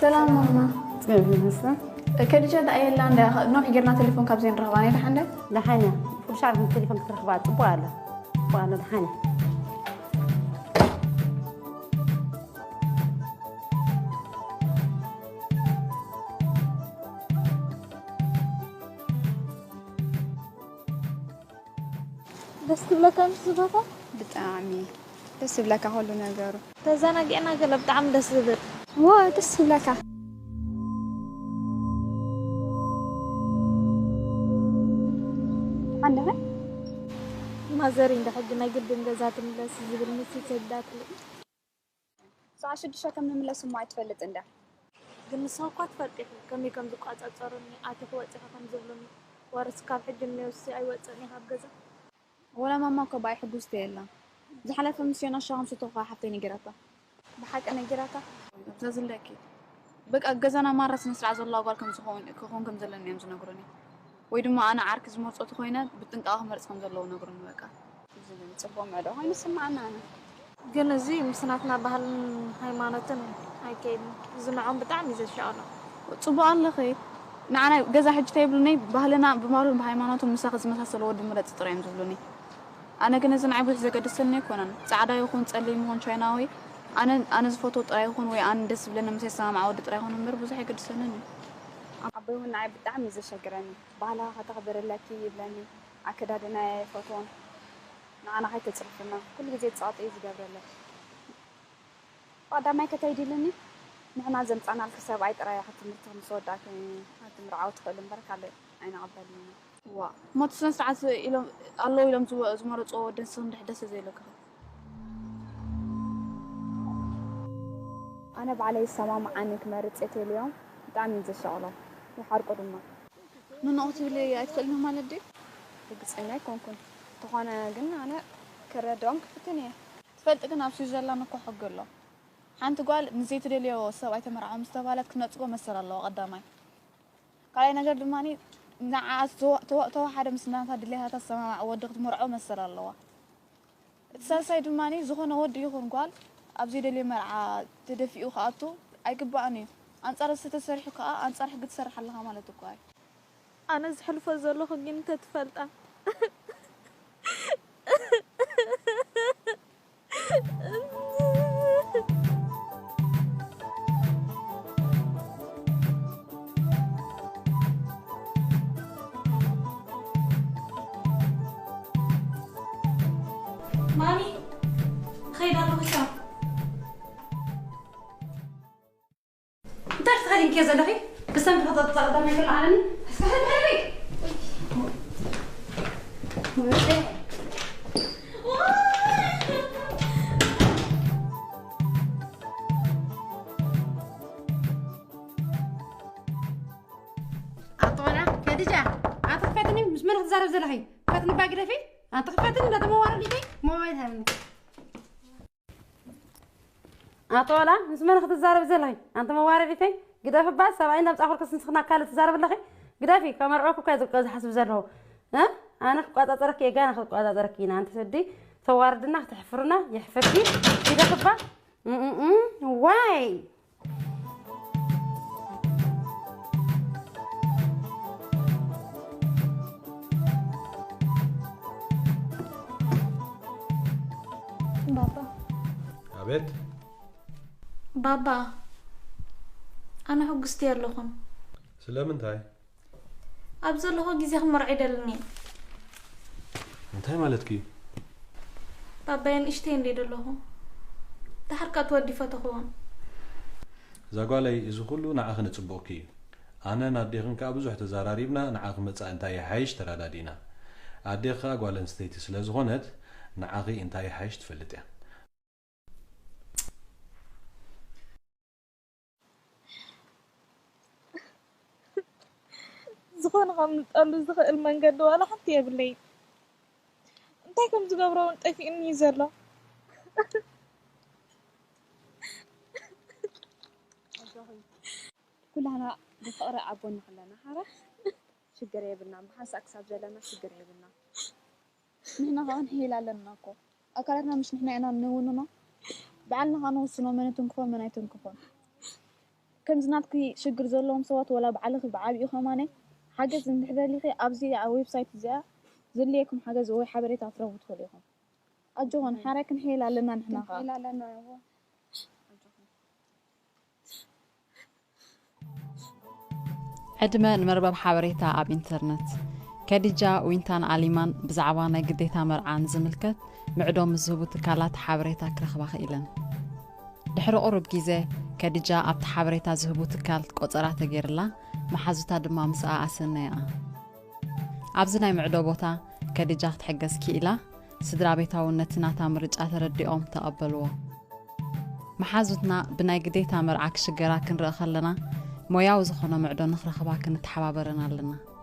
سلام ماما. تمام هسه كديجة دايلا عند نوح جرنا تليفون كابزين رغباني دحنا دحانة مش عارف التليفون ترخبات بوالا دحانة دس لك أنت زبطة؟ بتعمي دس لك هولو نجارو تزنقنا قلب دعم دس زبط وا دس لك عندها ما زارين ده حقنا قدم جزات من دس زبط مسي سدات لي ساعة شدشة كم من لسه ما يتفلت عنده قلنا ساقات فتح كم دقات أتصرني أعتقد وقتها كم زبلني وارس كاب حج النوسي أي وقتني هاب جزا ولا ماما كباي حجوز تيلا زحلة فمسينا شام ستوقع حتى نجرتها بحق أنا جرتها بتنزل لك بقى جزانا مرة سنسرع الله قالكم كخون كم زلني يوم زنقرني ويدما أنا عارك زمر صوت خوينا بتنقاه مرة كم زلوا نقرن بقى زين تصبوا معه هاي نسمعنا أنا قلنا زي مسناتنا بهالهيمانتنا هاي كيد زنعهم بتعمي زي شغلة صبوا الله خير نعنا جزا حج تيبلني بهلنا بمارون بهيماناتهم مساخز مسلسل ود مرة تطريم زبلني أنا كنا زنعبت زي قد السنة كنا سعدا يكون تسلي مهون شيناوي أنا زفوتو طريقون ويا أنا دس بلنا مسيسا مع ود طريقون مر بزح قد السنة عبيه نعيب دعمي زي شجراني بالا هتخبر لك يبلني عكدادنا فوتون أنا هاي تصرفنا كل جزء تصعد إيه جبر له بعد ما كتيجي لني نحن زمت أنا الكسب عيد رايح حتى مرتهم صوت لكن حتى مرعوت خلهم برك على أنا عبالي وا ما تسنس عس إلهم الله إلهم زمرت أو دنسون دحدث زي لك أنا بعلي السماء عنك مرت إتي اليوم دعمي زي شغله يحرقوا دمه ننقطي لي أتكلم ما لدي بس أنا كون تخانا قلنا أنا كردونك فتني تفلت كنا بشي جلا نكو حق الله حانت قال نزيت لي سويت مرعى مستقبلات كنا تقوم مسر الله قدامي قال أنا جد ماني نعاس تو حدا مسنا هذا اللي هذا السماء ودقت مرعى مسر الله سايد ماني زخنا ودي يخون قال أبزيد لي مرعى تدفئو خاطو أيقبعني أنصار ستسرح كا أنصار حق تسرح الله مالتك قاي أنا زحل فزله خجين تتفلت مامي خير هذا وشام انت تخليني كذا دحي بس انت هذا تطلع قدامي في العالم اسمح لي أطولة خديجة أنت خفيتني مش من تزارب زي الحين خفيتني باقي دفي أنت خفيتني لا تموارد لي موعد هني أطولة مش من تزارب زي الحين أنت موارد في قدافي بس سبعين دم تأخر كسر سخنا كالة تزارب الحين قدافي كمرعوك كذا حسب زره ها أنا قاعد أترك يا جانا قاعد أتركينا أنت سدي تواردنا تحفرنا يحفركي كذا خبا واي بابا عبيد بابا أنا حقستي اللهم سلام انتهي أبزر له جزء مرعي دلني انتهي مالتكي بابا ين إشتين لي دلهم تحركات ودي فتحون زاقالي إذا كله نعاخ نتصبوكي أنا ناديخن كابزوح تزاراريبنا نعاخ متسا انتهي حيش ترادادينا أديخا قال انستيتي سلازغونت نعاخي انتهي حيش تفلتين زخون غام نتقلو زخ المنقد ولا حتى يبلي انتي كم تقبرو انتي في اني زلا كلها بفقرة عبون خلنا حرة شجر يبنا بحس أكسب زلنا شجر يبنا نحن هان هيلا لناكو أكلنا مش نحن أنا نوننا بعلنا هان وصلنا من تنكفون من أي تنكفون كم زناتكي شجر زلهم صوت ولا بعلق بعابي خمانة حاجة زنحذر لي أبزي على ويب سايت زي زليكم حاجة زوي حبريت أتروت خليهم أجوهن حركة نحيل لنا نحنا نحيل لنا يا عدما نمربب حبريتا أب إنترنت كديجا وينتان عليمان بزعوانا قديتا مرعان زملكت معدوم الزهبو تكالات حبريتا كرخبا خيلن دحر قرب جيزة كديجا أبت حبريتا زهبو تكالت قطرات غيرلا محازوتا دما مساء أسنيا أبزناي معدوبوتا كديجا تحجز كيلا سدرا بيتا ونتناتا مرجعات رديهم تقبلوا محازوتنا بناي قديتا مرعاك شجرا كنرأخلنا موياو زخونا معدو نخرخبا كنتحبابرنا لنا